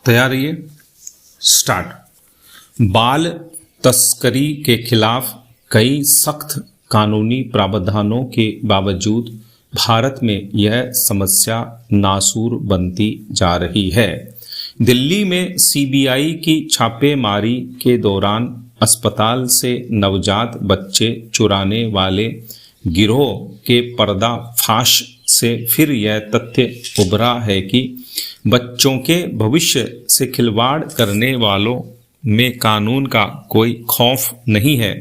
तैयार रहिए, स्टार्ट। बाल तस्करी के खिलाफ कई सख्त कानूनी प्रावधानों के बावजूद भारत में यह समस्या नासूर बनती जा रही है। दिल्ली में सीबीआई की छापेमारी के दौरान अस्पताल से नवजात बच्चे चुराने वाले गिरोह के पर्दाफाश से फिर यह तथ्य उभरा है कि बच्चों के भविष्य से खिलवाड़ करने वालों में कानून का कोई खौफ नहीं है।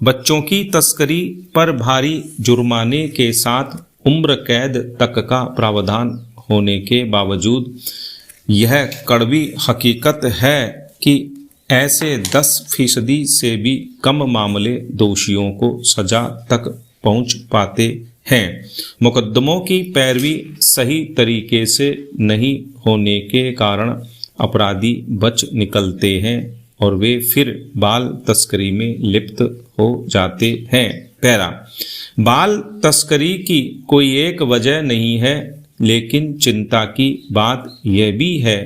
बच्चों की तस्करी पर भारी जुर्माने के साथ उम्र कैद तक का प्रावधान होने के बावजूद यह कड़वी हकीकत है कि ऐसे 10% से भी कम मामले दोषियों को सजा तक पहुंच पाते हैं। मुकदमों की पैरवी सही तरीके से नहीं होने के कारण अपराधी बच निकलते हैं और वे फिर बाल तस्करी में लिप्त हो जाते हैं। पैरा, बाल तस्करी की कोई एक वजह नहीं है, लेकिन चिंता की बात यह भी है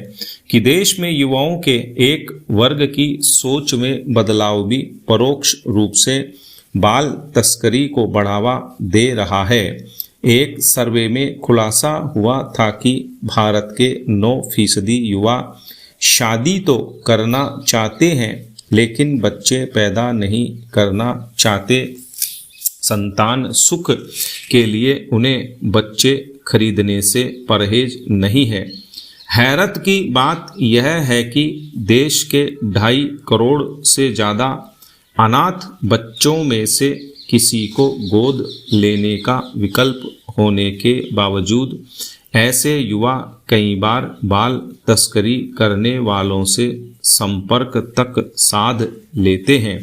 कि देश में युवाओं के एक वर्ग की सोच में बदलाव भी परोक्ष रूप से बाल तस्करी को बढ़ावा दे रहा है। एक सर्वे में खुलासा हुआ था कि भारत के 9% युवा शादी तो करना चाहते हैं, लेकिन बच्चे पैदा नहीं करना चाहते। संतान सुख के लिए उन्हें बच्चे खरीदने से परहेज नहीं है। हैरत की बात यह है कि देश के 2.5 करोड़ से ज़्यादा अनाथ बच्चों में से किसी को गोद लेने का विकल्प होने के बावजूद ऐसे युवा कई बार बाल तस्करी करने वालों से संपर्क तक साध लेते हैं।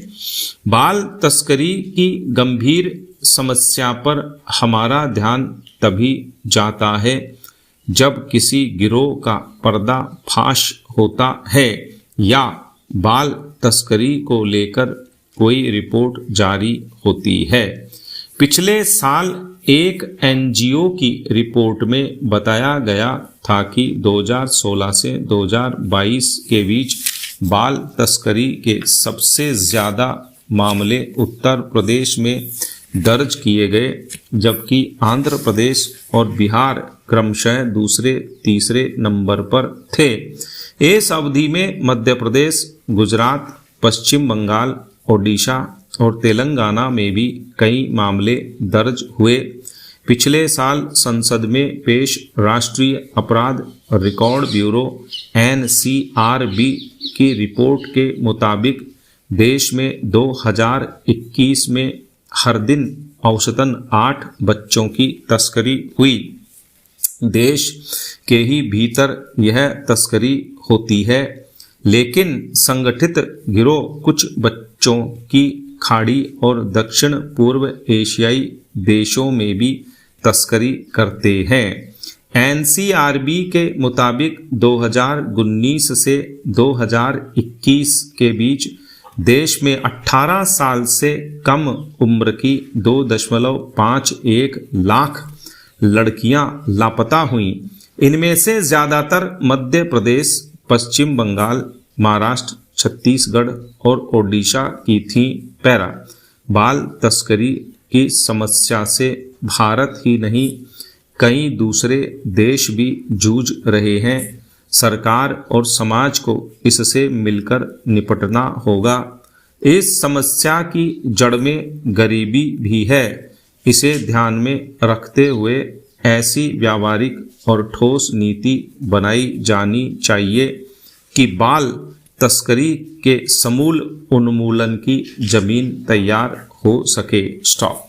बाल तस्करी की गंभीर समस्या पर हमारा ध्यान तभी जाता है जब किसी गिरोह का पर्दाफाश होता है या बाल तस्करी को लेकर कोई रिपोर्ट जारी होती है। पिछले साल एक एनजीओ की रिपोर्ट में बताया गया था कि 2016 से 2022 के बीच बाल तस्करी के सबसे ज़्यादा मामले उत्तर प्रदेश में दर्ज किए गए, जबकि आंध्र प्रदेश और बिहार क्रमशः दूसरे तीसरे नंबर पर थे। इस अवधि में मध्य प्रदेश, गुजरात, पश्चिम बंगाल, ओडिशा और तेलंगाना में भी कई मामले दर्ज हुए। पिछले साल संसद में पेश राष्ट्रीय अपराध रिकॉर्ड ब्यूरो NCRB की रिपोर्ट के मुताबिक देश में 2021 में हर दिन औसतन 8 बच्चों की तस्करी हुई। देश के ही भीतर यह तस्करी होती है, लेकिन संगठित गिरोह कुछ बच्चों की खाड़ी और दक्षिण पूर्व एशियाई देशों में भी तस्करी करते हैं। NCRB के मुताबिक 2019 से 2021 के बीच देश में 18 साल से कम उम्र की 2.51 लाख लड़कियां लापता हुईं। इनमें से ज़्यादातर मध्य प्रदेश, पश्चिम बंगाल, महाराष्ट्र, छत्तीसगढ़ और ओडिशा की थीं। पैरा, बाल तस्करी की समस्या से भारत ही नहीं कई दूसरे देश भी जूझ रहे हैं। सरकार और समाज को इससे मिलकर निपटना होगा। इस समस्या की जड़ में गरीबी भी है। इसे ध्यान में रखते हुए ऐसी व्यावहारिक और ठोस नीति बनाई जानी चाहिए कि बाल तस्करी के समूल उन्मूलन की जमीन तैयार हो सके। स्टॉप।